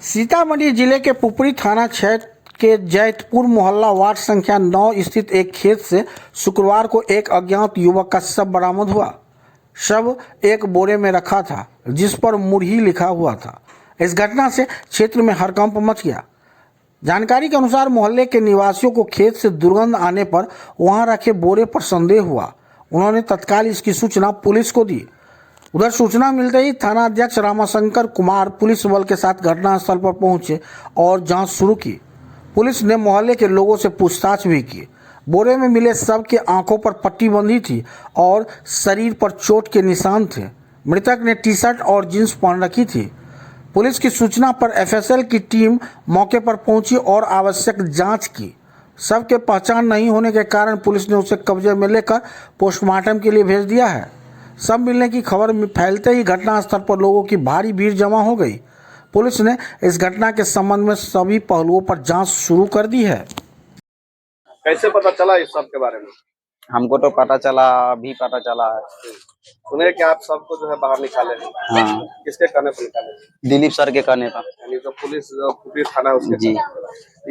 सीतामढ़ी जिले के पुपरी थाना क्षेत्र के जैतपुर मोहल्ला वार्ड संख्या 9 स्थित एक खेत से शुक्रवार को एक अज्ञात युवक का शव बरामद हुआ। शव एक बोरे में रखा था जिस पर मुरही लिखा हुआ था। इस घटना से क्षेत्र में हड़कंप मच गया। जानकारी के अनुसार मोहल्ले के निवासियों को खेत से दुर्गंध आने पर वहां रखे बोरे पर संदेह हुआ। उन्होंने तत्काल इसकी सूचना पुलिस को दी। उधर सूचना मिलते ही थाना अध्यक्ष रामाशंकर कुमार पुलिस बल के साथ घटनास्थल पर पहुंचे और जांच शुरू की। पुलिस ने मोहल्ले के लोगों से पूछताछ भी की। बोरे में मिले शव के आंखों पर पट्टी बंधी थी और शरीर पर चोट के निशान थे। मृतक ने टी-शर्ट और जींस पहन रखी थी। पुलिस की सूचना पर एफएसएल की टीम मौके पर पहुंची और आवश्यक जांच की। शव के पहचान नहीं होने के कारण पुलिस ने उसे कब्जे में लेकर पोस्टमार्टम के लिए भेज दिया है। शव मिलने की खबर फैलते ही घटनास्थल पर लोगों की भारी भीड़ जमा हो गई। पुलिस ने इस घटना के संबंध में सभी पहलुओं पर जांच शुरू कर दी है। कैसे पता चला इस सब के बारे में? हमको तो पता चला, अभी पता चला है। सुने कि आप सबको जो है बाहर निकाले हैं। हाँ, किसके कहने पर निकाले? दिलीप सर के कहने पर। यानी जो पुलिस जो पुपरी थाना है उसके जी।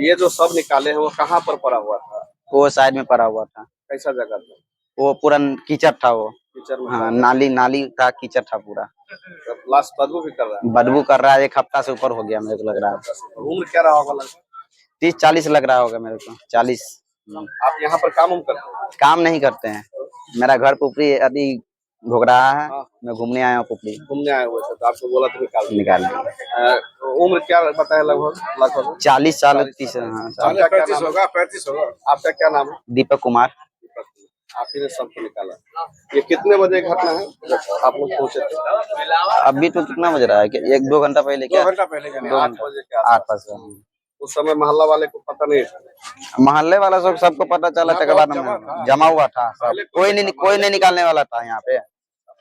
ये जो सब निकाले हैं वो कहाँ पर पड़ा हुआ था? वो साइड में पड़ा हुआ था। कैसा जगह था? वो पूरा कीचड़ था वो। कीचड़ में? हाँ, नाली था, कीचड़ था पूरा। लाश बदबू भी कर रहा है? बदबू कर रहा है, एक हफ्ता से ऊपर हो गया मेरे को लग रहा है। उम्र क्या रहा होगा? 30-40 लग रहा होगा मेरे को, 40। आप यहाँ पर काम करते हैं? काम नहीं करते हैं। मेरा घर पुपरी अभी घुग रहा है। हाँ। मैं घूमने आया हूँ पुपरी। घूमने आए हुए थे तो आपको बोला तो निकाल दिया। उम्र क्या पता है? लगभग 40 साल 30। हाँ, 35 होगा। 35 होगा। आपका क्या नाम है? दीपक कुमार। आप ही ने सबको निकाला। ये कितने बजे घटना है जब आप लोग पहुंचे थे? अभी तो कितना बज रहा है? 1-2 घंटा पहले क्या? 2 घंटा पहले। 8 बजे के आस-पास। उस समय मोहल्ला वाले को पता नहीं था? मोहल्ले वाला सबको पता चला था। बाद में जमा हुआ था सब। कोई नहीं निकालने वाला था यहाँ पे।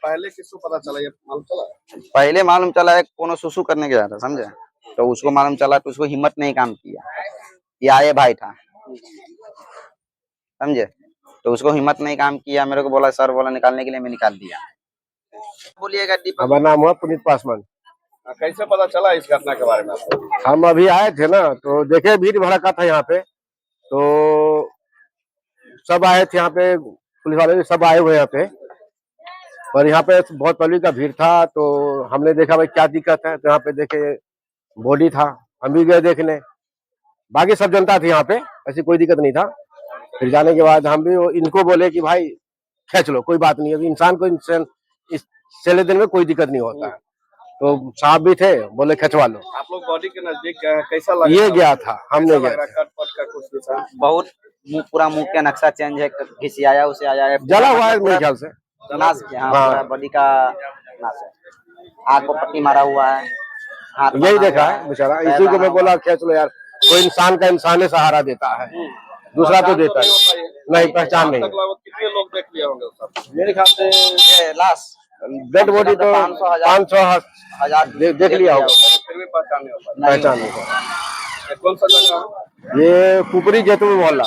पहले किसको पता चला? ये मालूम चला? पहले मालूम चला है कोनो सुसु करने गया था, समझे? तो उसको मालूम चला तो उसको हिम्मत नहीं काम किया। ये आए भाई था, समझे? तो उसको हिम्मत नहीं काम किया। मेरे को बोला, सर बोला निकालने के लिए, मैं निकाल दिया। बोलिएगा। दीपक। हमारा नाम हुआ पुनीत पासवान। कैसे पता चला इस घटना के बारे में आपको? हम अभी आए थे ना, तो देखे भीड़ भड़का था यहाँ पे, तो सब आए थे यहाँ पे, पुलिस वाले भी सब आए हुए यहाँ पे। और यहाँ पे बहुत पब्लिक का भीड़ था, तो हमने देखा भाई क्या दिक्कत है। तो यहाँ पे देखे बॉडी था, हम भी गए देखने। बाकी सब जनता थी यहाँ पे, ऐसी कोई दिक्कत नहीं था। फिर जाने के बाद हम भी इनको बोले कि भाई खींच लो, कोई बात नहीं। अभी इंसान को इंसान इस चले दिन में कोई दिक्कत नहीं होता है। तो साहब भी थे, बोले खिंचवा लो। आप लोग बॉडी के नजदीक गए, कैसा लगा? ये गया था, हमने गया। कट का कुछ निशान? बहुत पूरा मुंह का नक्शा चेंज है, घिसियाया उसे आया है, जला हुआ है मेरे ख्याल से। नाश किया। हाँ, पूरा बॉडी का नाश है। आग को पट्टी मारा हुआ है, हाथ यही देखा है बेचारा। इसी को मैं बोला खींच लो यार, कोई इंसान का इंसान ही सहारा देता है, दूसरा तो देता नहीं। पहचान नहीं। कितने लोग देख लिए होंगे सब? मेरे ख्याल से लाश डेड बॉडी तो 500-1000 देख लिया होगा। फिर भी पहचान नहीं होगा? पहचान नहीं होगा। कौन सा जगह? ये पुपरी जैतपुर मोहल्ला।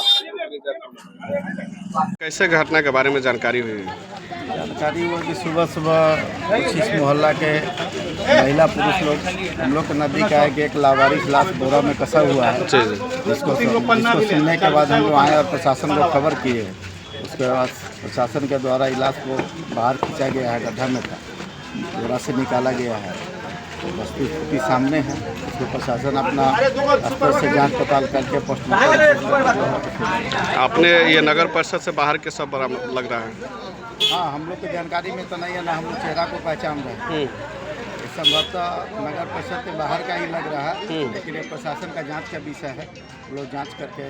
कैसे घटना के बारे में जानकारी हुई? जानकारी हुआ कि सुबह कुछ इस मोहल्ला के महिला पुरुष लोग हम लोग के नज़दीक आए कि एक लावारिस लाश बोरा में कसा हुआ है। जिसको सुनने के बाद हम लोग आए और प्रशासन को खबर किए। उसके बाद प्रशासन के द्वारा इलाज को बाहर खींचा गया है, गड्ढा में था, बोरा से निकाला गया है। तो वस्तुस्थिति सामने है। उसको प्रशासन अपना स्तर से जांच पड़ताल करके पोस्टमार्टम। आपने ये नगर परिषद से बाहर के सब बरामद लग रहा है? हाँ, हम लोग की जानकारी में तो नहीं है ना, हम लोग चेहरा को पहचान रहे हैं। संभवतः नगर परिषद के बाहर का ही लग रहा है, लेकिन ये प्रशासन का जांच का विषय है। लोग जांच करके।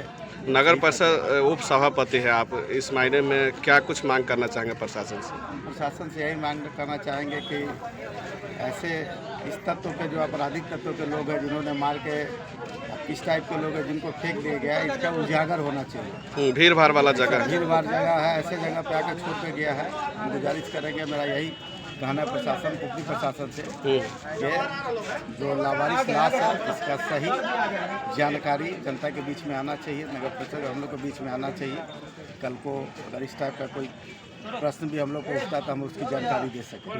नगर परिषद उप सभापति है आप, इस मायने में क्या कुछ मांग करना चाहेंगे प्रशासन से? प्रशासन से यही मांग करना चाहेंगे कि ऐसे इस तत्व के जो आपराधिक तत्व के लोग हैं, जिन्होंने मार के, किस टाइप के लोग हैं जिनको फेंक दिया गया है, इसका उजागर होना चाहिए। भीड़ भाड़ वाला जगह, भीड़ भाड़ जगह है, ऐसे जगह पे आकर छोड़ के गया है। हम गुजारिश करेंगे, मेरा यही कहना प्रशासन, पुपरी प्रशासन से, कि जो लावारिस लाश है इसका सही जानकारी जनता के बीच में आना चाहिए, नगर परिषद हम लोग के बीच में आना चाहिए। कल को अगर इस टाइप का कोई प्रश्न भी हम लोग को उठता है तो हम उसकी जानकारी दे सकें।